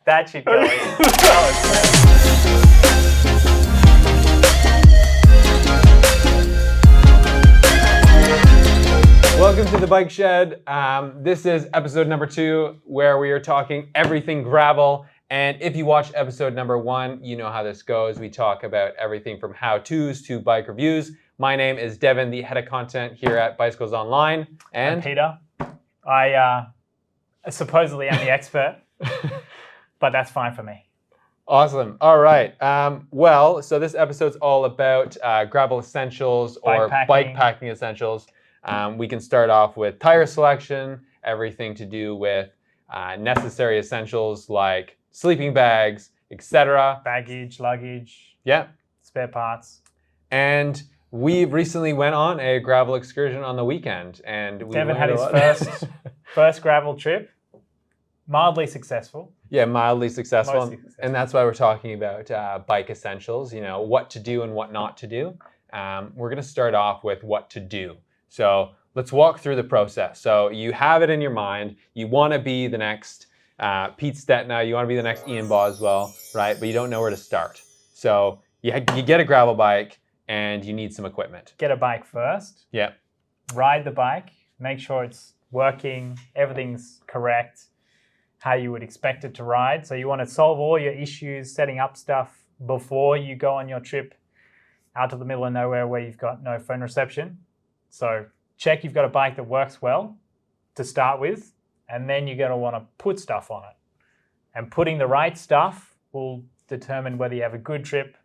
That should go in. Welcome to the Bike Shed. This is episode number 2, where we are talking everything gravel. And if you watched episode number 1, you know how this goes. We talk about everything from how-tos to bike reviews. My name is Devin, the head of content here at Bicycles Online. And I'm Peter. I supposedly am the expert, but that's fine for me. Awesome. All right. So this episode's all about gravel essentials or bike packing essentials. We can start off with tire selection, everything to do with necessary essentials like sleeping bags, etc. Baggage, luggage, spare parts. And we recently went on a gravel excursion on the weekend, and Devin had his first gravel trip, mildly successful. Yeah, mildly successful. And that's why we're talking about bike essentials, you know, what to do and what not to do. We're going to start off with what to do. So let's walk through the process. So you have it in your mind. You want to be the next Pete Stetina. You want to be the next Ian Boswell, right? But you don't know where to start. So you get a gravel bike and you need some equipment. Get a bike first. Yeah. Ride the bike. Make sure it's working. Everything's correct. How you would expect it to ride. So you want to solve all your issues, setting up stuff before you go on your trip out to the middle of nowhere where you've got no phone reception. So check you've got a bike that works well to start with, and then you're going to want to put stuff on it. And putting the right stuff will determine whether you have a good trip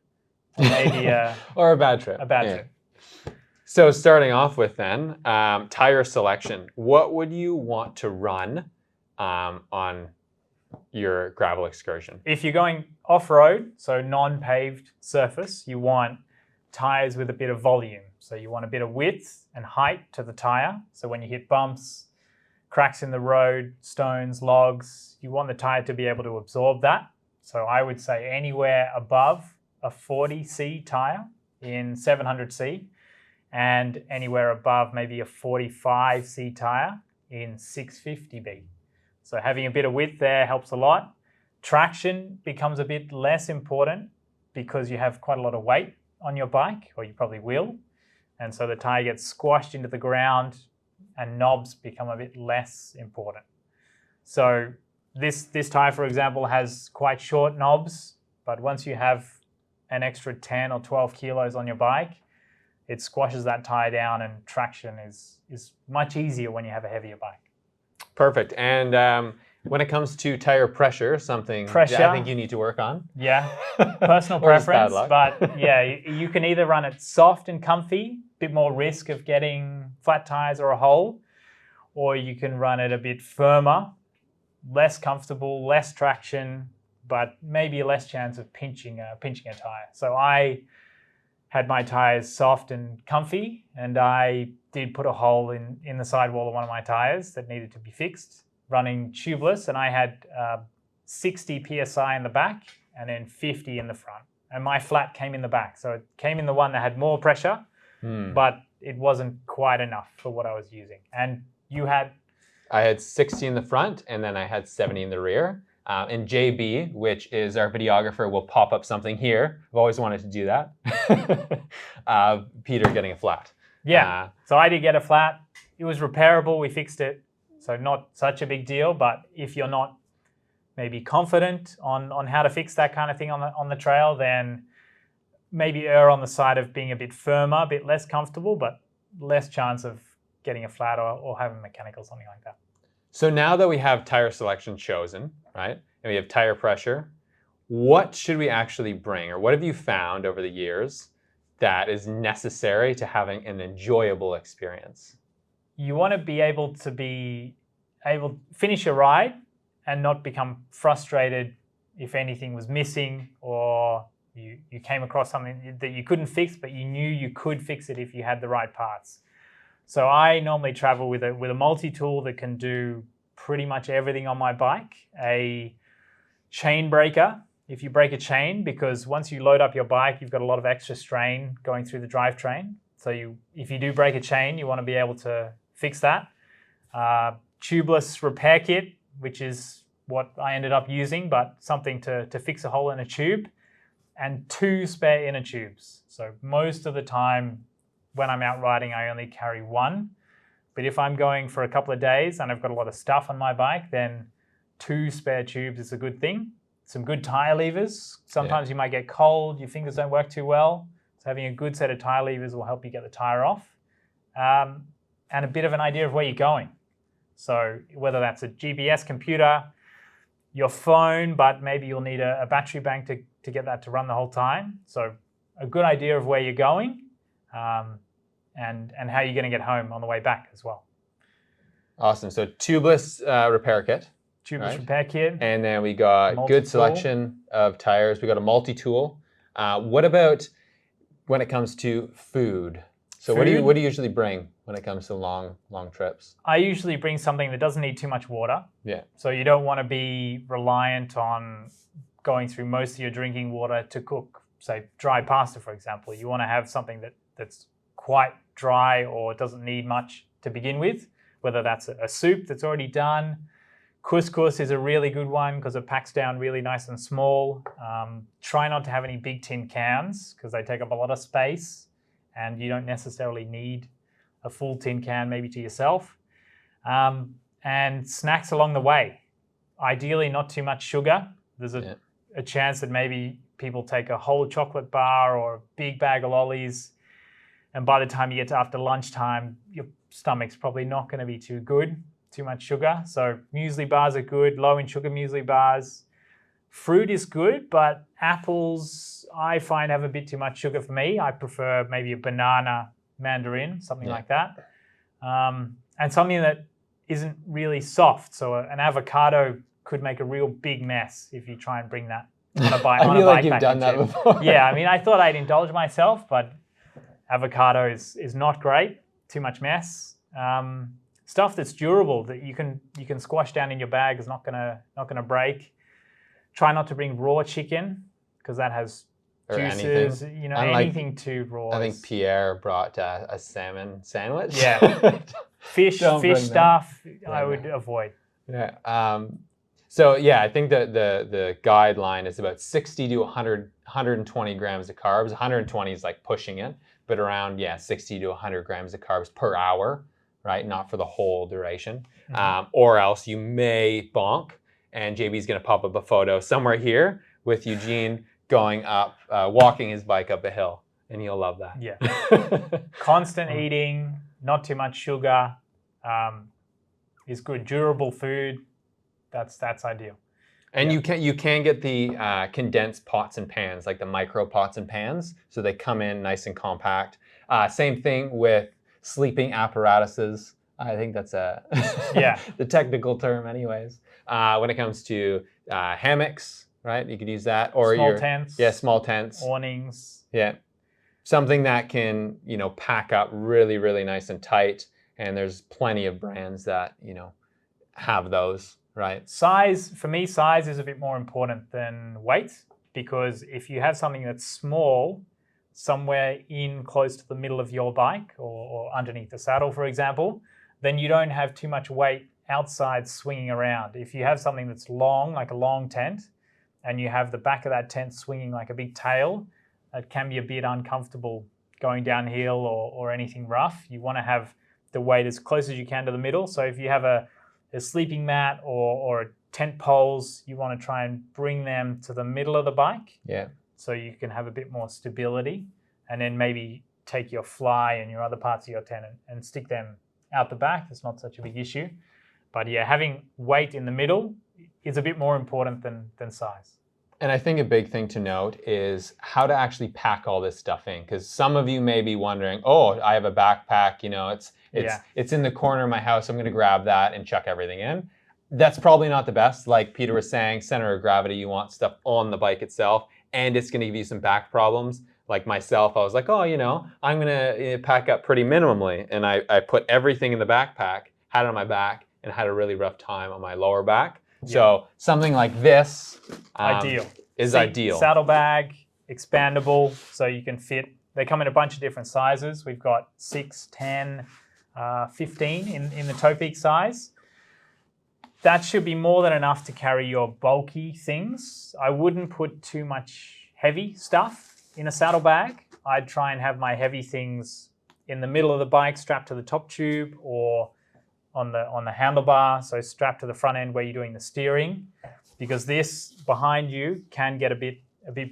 or maybe or a bad trip. Trip. So starting off with then, tire selection. What would you want to run on your gravel excursion? If you're going off-road, so non-paved surface, you want tires with a bit of volume. So you want a bit of width and height to the tire. So when you hit bumps, cracks in the road, stones, logs, you want the tire to be able to absorb that. So I would say anywhere above a 40C tire in 700C and anywhere above maybe a 45C tire in 650B. So having a bit of width there helps a lot. Traction becomes a bit less important because you have quite a lot of weight on your bike, or you probably will. And so the tire gets squashed into the ground and knobs become a bit less important. So this tire, for example, has quite short knobs, but once you have an extra 10 or 12 kilos on your bike, it squashes that tire down and traction is much easier when you have a heavier bike. Perfect. And when it comes to tire pressure, something I think you need to work on. Yeah, personal preference. But yeah, you can either run it soft and comfy, bit more risk of getting flat tires or a hole, or you can run it a bit firmer, less comfortable, less traction, but maybe a less chance of pinching a tire. So I had my tires soft and comfy, and I did put a hole in the sidewall of one of my tires that needed to be fixed, running tubeless, and I had 60 PSI in the back and then 50 in the front. And my flat came in the back. So it came in the one that had more pressure, but it wasn't quite enough for what I was using. And you had? I had 60 in the front, and then I had 70 in the rear. And JB, which is our videographer, will pop up something here. I've always wanted to do that. Peter getting a flat. Yeah, so I did get a flat. It was repairable. We fixed it. So not such a big deal, but if you're not maybe confident on how to fix that kind of thing on the trail, then maybe err on the side of being a bit firmer, a bit less comfortable, but less chance of getting a flat or having mechanical, something like that. So now that we have tire selection chosen, right, and we have tire pressure, what should we actually bring, or what have you found over the years that is necessary to having an enjoyable experience? You want to be able to finish your ride and not become frustrated if anything was missing, or you came across something that you couldn't fix, but you knew you could fix it if you had the right parts. So I normally travel with a multi-tool that can do pretty much everything on my bike. A chain breaker, if you break a chain, because once you load up your bike, you've got a lot of extra strain going through the drivetrain. So if you do break a chain, you want to be able to fix that. tubeless repair kit, which is what I ended up using, but something to fix a hole in a tube, and 2 spare inner tubes. So most of the time when I'm out riding, I only carry 1. But if I'm going for a couple of days and I've got a lot of stuff on my bike, then 2 spare tubes is a good thing. Some good tire levers. Sometimes you might get cold, your fingers don't work too well. So having a good set of tire levers will help you get the tire off. And a bit of an idea of where you're going. So whether that's a GPS computer, your phone, but maybe you'll need a battery bank to get that to run the whole time. So a good idea of where you're going and how you're going to get home on the way back as well. Awesome. So tubeless repair kit. Tubeless repair kit. And then we got good selection of tires. We got a multi-tool. What about when it comes to food? So what do you usually bring when it comes to long trips? I usually bring something that doesn't need too much water. Yeah. So you don't want to be reliant on going through most of your drinking water to cook, say, dry pasta, for example. You want to have something that's quite dry or doesn't need much to begin with, whether that's a soup that's already done. Couscous is a really good one because it packs down really nice and small. Try not to have any big tin cans because they take up a lot of space and you don't necessarily need a full tin can maybe to yourself. And snacks along the way. Ideally not too much sugar. There's a chance that maybe people take a whole chocolate bar or a big bag of lollies, and by the time you get to after lunchtime, your stomach's probably not going to be too good, too much sugar. So muesli bars are good, low in sugar muesli bars. Fruit is good, but apples I find have a bit too much sugar for me. I prefer maybe a banana, mandarin, something like that. And something that isn't really soft. So an avocado could make a real big mess if you try and bring that on a bike. I feel like you've done that before. Yeah, I mean, I thought I'd indulge myself, but avocado is not great. Too much mess. Stuff that's durable that you can squash down in your bag is not gonna break. Try not to bring raw chicken because that has juices. Anything. You know, anything too raw. I think Pierre brought a salmon sandwich. Yeah, fish stuff I would avoid. Yeah. So yeah, I think that the guideline is about 60 to 120 grams of carbs. 120 is like pushing it, but around 60 to 100 grams of carbs per hour, right? Not for the whole duration, or else you may bonk. And JB's gonna pop up a photo somewhere here with Eugene going up, walking his bike up a hill, and he'll love that. Yeah. Constant eating, not too much sugar, is good. Durable food, that's ideal. And you can get the condensed pots and pans, like the micro pots and pans, so they come in nice and compact. Same thing with sleeping apparatuses. I think that's the technical term, anyways. When it comes to hammocks, right? You could use that, or small tents. Yeah, small tents. Awnings. Yeah, something that can pack up really, really nice and tight. And there's plenty of brands that have those, right? Size, for me, size is a bit more important than weight, because if you have something that's small, somewhere in close to the middle of your bike or underneath the saddle, for example, then you don't have too much weight outside swinging around. If you have something that's long, like a long tent, and you have the back of that tent swinging like a big tail, it can be a bit uncomfortable going downhill or anything rough. You want to have the weight as close as you can to the middle. So if you have a sleeping mat or a tent poles, you want to try and bring them to the middle of the bike. Yeah. So you can have a bit more stability, and then maybe take your fly and your other parts of your tent and stick them out the back. It's not such a big issue. But yeah, having weight in the middle is a bit more important than size. And I think a big thing to note is how to actually pack all this stuff in, because some of you may be wondering, oh, I have a backpack, it's in the corner of my house, I'm going to grab that and chuck everything in. That's probably not the best. Like Peter was saying, center of gravity, you want stuff on the bike itself, and it's going to give you some back problems. Like myself, I was like, I'm going to pack up pretty minimally. And I put everything in the backpack, had it on my back, and had a really rough time on my lower back. Yeah. So something like this is ideal. Saddlebag, expandable, so you can fit. They come in a bunch of different sizes. We've got 6, 10, 15 in the toe peak size. That should be more than enough to carry your bulky things. I wouldn't put too much heavy stuff in a saddlebag. I'd try and have my heavy things in the middle of the bike, strapped to the top tube, or on the handlebar, so strapped to the front end where you're doing the steering, because this behind you can get a bit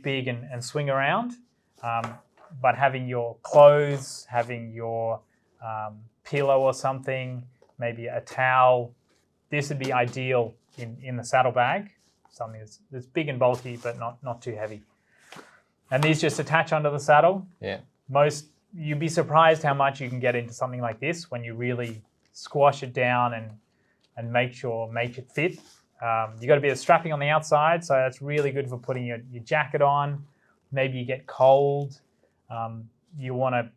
big and swing around. But having your clothes, having your pillow or something, maybe a towel, this would be ideal in the saddlebag, something that's big and bulky but not too heavy. And these just attach under the saddle. Yeah. You'd be surprised how much you can get into something like this when you really squash it down and make it fit. You got a bit of strapping on the outside, so that's really good for putting your jacket on. Maybe you get cold. You want to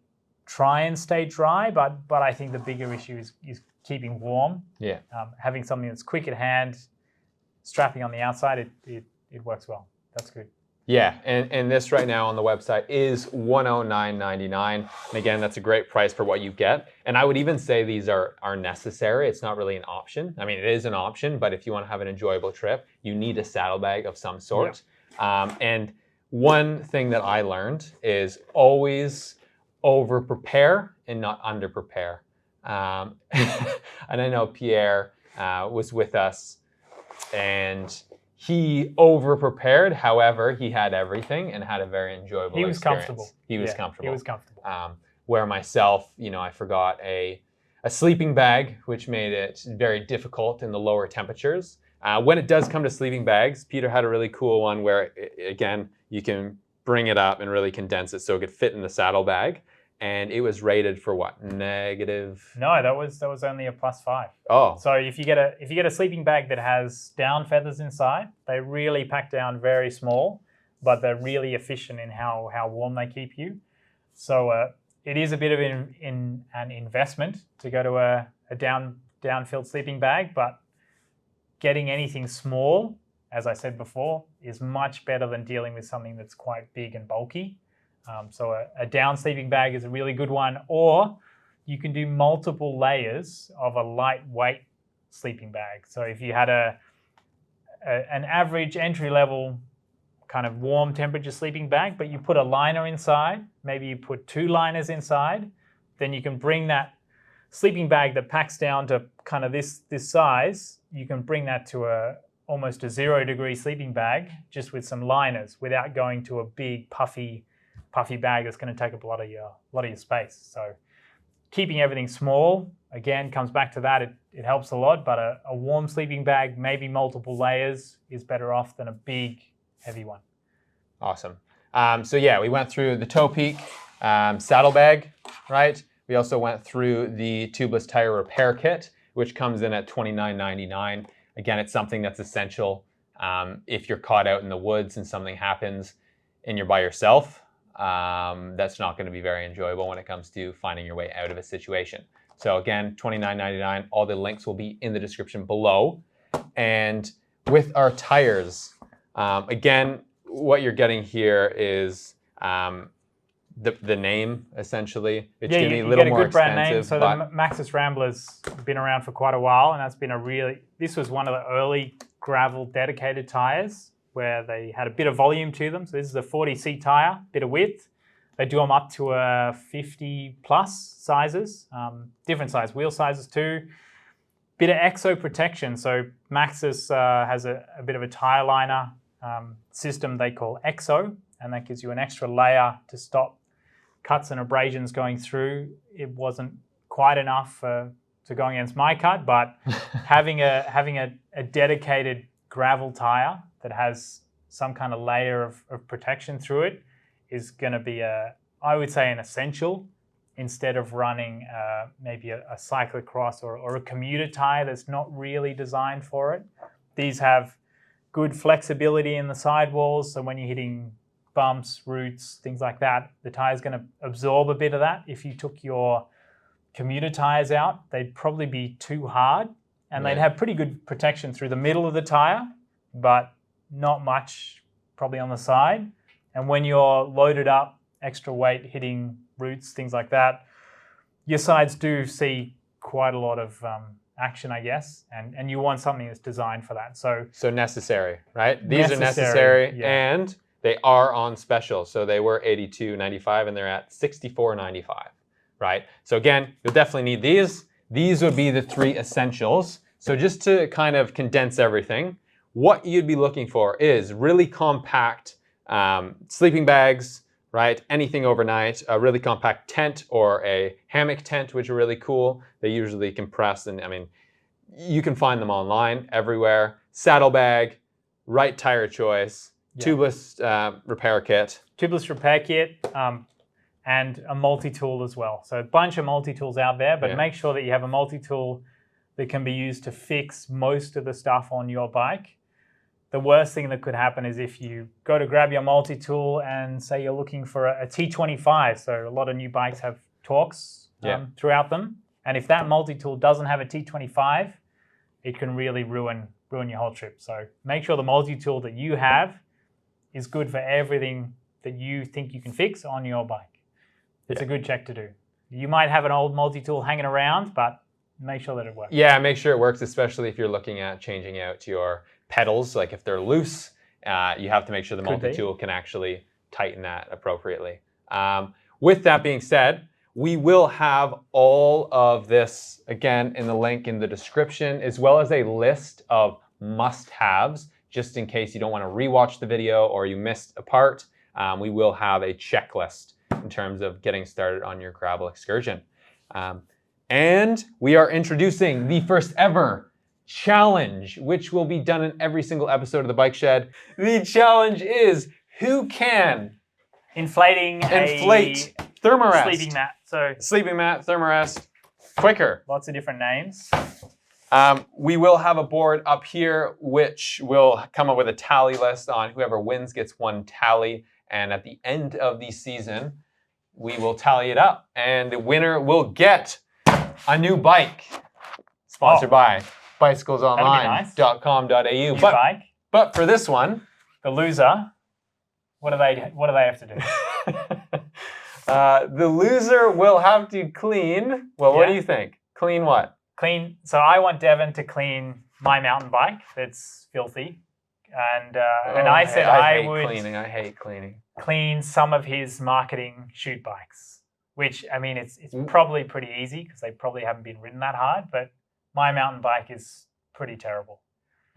try and stay dry, but I think the bigger issue is keeping warm. Yeah. Having something that's quick at hand, strapping on the outside, it works well. That's good. Yeah, and this right now on the website is $109.99. And again, that's a great price for what you get. And I would even say these are necessary. It's not really an option. I mean, it is an option, but if you want to have an enjoyable trip, you need a saddlebag of some sort. Yeah. And one thing that I learned is always over-prepare and not under-prepare. And I know Pierre was with us, and he over-prepared. However, he had everything and had a very enjoyable experience. He was comfortable. He was comfortable. He was comfortable. Where myself, I forgot a sleeping bag, which made it very difficult in the lower temperatures. When it does come to sleeping bags, Peter had a really cool one where, again, you can bring it up and really condense it so it could fit in the saddlebag. And it was rated for what? Negative? No, that was only a +5. Oh. So if you get a sleeping bag that has down feathers inside, they really pack down very small, but they're really efficient in how warm they keep you. So it is a bit of an investment to go to a down-filled sleeping bag, but getting anything small, as I said before, is much better than dealing with something that's quite big and bulky. So a down sleeping bag is a really good one, or you can do multiple layers of a lightweight sleeping bag. So if you had an average entry-level kind of warm temperature sleeping bag, but you put a liner inside, maybe you put 2 liners inside, then you can bring that sleeping bag that packs down to kind of this size, you can bring that to almost a 0-degree sleeping bag just with some liners without going to a big puffy bag that's going to take up a lot of your space. So keeping everything small, again, comes back to that. It helps a lot, but a warm sleeping bag, maybe multiple layers, is better off than a big, heavy one. Awesome. So yeah, we went through the toe peak saddlebag, right? We also went through the tubeless tire repair kit, which comes in at $29.99. Again, it's something that's essential if you're caught out in the woods and something happens and you're by yourself. That's not going to be very enjoyable when it comes to finding your way out of a situation. So again, $29.99. All the links will be in the description below. And with our tires, again, what you're getting here is the name, essentially. It's going to be a little more expensive. Brand name. So the Maxxis Rambler's been around for quite a while, and that's been this was one of the early gravel dedicated tires, where they had a bit of volume to them. So this is a 40C tire, bit of width. They do them up to 50 plus sizes, different size wheel sizes too. Bit of exo protection. So Maxxis has a bit of a tire liner system they call exo, and that gives you an extra layer to stop cuts and abrasions going through. It wasn't quite enough to go against my cut, but having a dedicated gravel tire that has some kind of layer of protection through it is going to be I would say an essential, instead of running maybe a cyclocross or a commuter tire that's not really designed for it. These have good flexibility in the sidewalls, so when you're hitting bumps, roots, things like that, the tire's going to absorb a bit of that. If you took your commuter tires out, they'd probably be too hard, and they'd have pretty good protection through the middle of the tire, but not much probably on the side. And when you're loaded up, extra weight hitting roots, things like that, your sides do see quite a lot of action, I guess, and you want something that's designed for that. So necessary, right? These are necessary, yeah. and they are on special. So they were $82.95 and they're at $64.95, right? So again, you'll definitely need these. These would be the 3 essentials. So just to kind of condense everything, what you'd be looking for is really compact sleeping bags, right? Anything overnight, a really compact tent or a hammock tent, which are really cool. They usually compress, and I mean, you can find them online everywhere. Saddlebag, right tire choice, tubeless repair kit. Tubeless repair kit, and a multi-tool as well. So a bunch of multi-tools out there, but make sure that you have a multi-tool that can be used to fix most of the stuff on your bike. The worst thing that could happen is if you go to grab your multi-tool and say you're looking for a T25, so a lot of new bikes have Torx throughout them, and if that multi-tool doesn't have a T25, it can really ruin your whole trip. So make sure the multi-tool that you have is good for everything that you think you can fix on your bike. It's a good check to do. You might have an old multi-tool hanging around, but make sure that it works. Yeah, make sure it works, especially if you're looking at changing out your pedals. Like if they're loose, you have to make sure the multi-tool can actually tighten that appropriately. With that being said, we will have all of this, again, in the link in the description, as well as a list of must-haves, just in case you don't want to rewatch the video or you missed a part. We will have a checklist in terms of getting started on your gravel excursion. And we are introducing the first ever challenge, which will be done in every single episode of the Bike Shed. The challenge is who can inflate thermarest. Sleeping mat. So sleeping mat, thermarest, quicker. Lots of different names. We will have a board up here which will come up with a tally list on whoever wins gets 1 tally. And at the end of the season, we will tally it up. And the winner will get a new bike. Sponsored by bicyclesonline.com.au. But for this one, the loser, what do they have to do? The loser will have to clean. Well, what do you think? Clean what? Clean. So I want Devin to clean my mountain bike that's filthy, and I said I would cleaning. I hate cleaning. Clean some of his marketing shoot bikes, which I mean it's probably pretty easy because they probably haven't been ridden that hard, but my mountain bike is pretty terrible.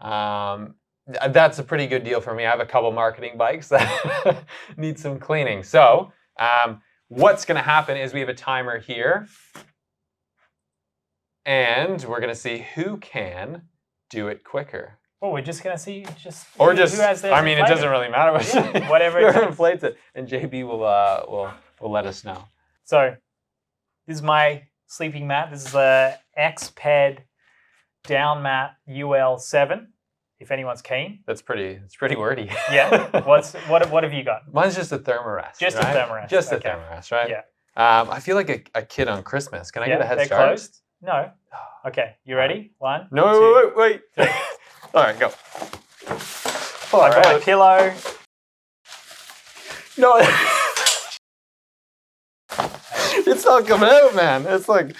That's a pretty good deal for me. I have a couple marketing bikes that need some cleaning. So what's going to happen is we have a timer here, and we're going to see who can do it quicker. Well, we're just going to see who has theirs I mean, inflated. It doesn't really matter whatever whoever inflates it, and JB will let us know. So this is my sleeping mat. This is a Xped down mat UL7. If anyone's keen. It's pretty wordy. Yeah. What have you got? Mine's just a thermarest. Just right? a thermarest. Just a thermarest, right? Yeah. I feel like a kid on Christmas. Can I get a head start? Closed? No. Okay. You ready? 1, No, 2, wait. 3. All right, go. I got my pillow. No. It's not coming out, man. It's like.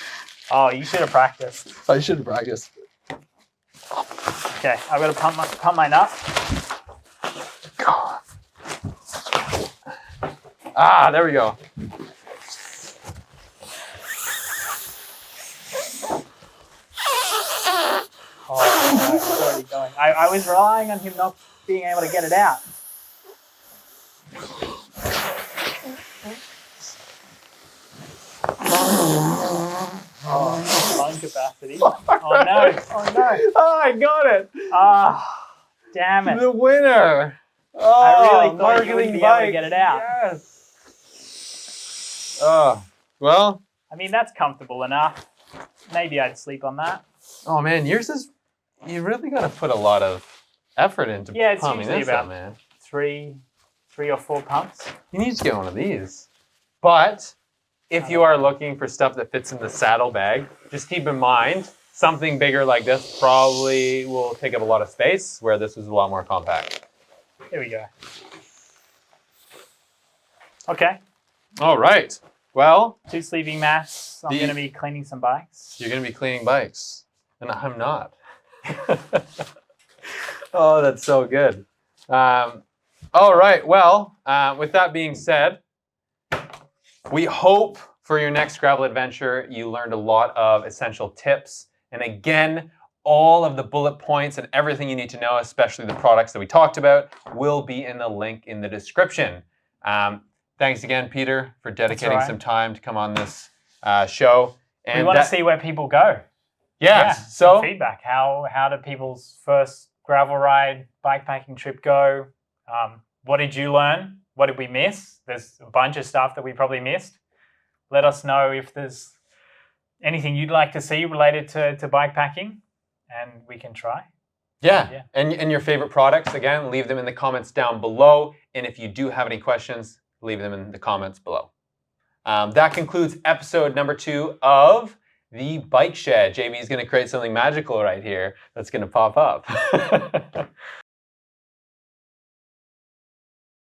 Oh, you should have practiced. I should have practiced. Okay, I've got to pump my nut. God. Ah, there we go. Oh, it's already going. I was relying on him not being able to get it out. Oh, lung capacity. Oh no! Oh no! Oh, I got it! Ah, damn it! The winner! Oh, I really thought you wouldn't be able to get it out. Yes! Oh, well. I mean, that's comfortable enough. Maybe I'd sleep on that. Oh man, yours is. You really got to put a lot of effort into it's pumping usually this about up, man. 3 or 4 pumps. You need to get one of these. But if you are looking for stuff that fits in the saddlebag, just keep in mind something bigger like this probably will take up a lot of space, where this is a lot more compact. Here we go. Okay. All right. Well, 2 sleeping mats. I'm going to be cleaning some bikes. You're going to be cleaning bikes, and I'm not. Oh, that's so good. All right. Well, with that being said, we hope for your next gravel adventure you learned a lot of essential tips. And again, all of the bullet points and everything you need to know, especially the products that we talked about, will be in the link in the description. Thanks again, Peter, for dedicating some time to come on this show. And we want to see where people go. Yeah. So feedback. How did people's first gravel ride, bikepacking trip go? What did you learn? What did we miss? There's a bunch of stuff that we probably missed. Let us know if there's anything you'd like to see related to bikepacking, and we can try. Yeah. And your favorite products, again, leave them in the comments down below. And if you do have any questions, leave them in the comments below. That concludes episode number 2 of the Bike Shed. JB is going to create something magical right here that's going to pop up.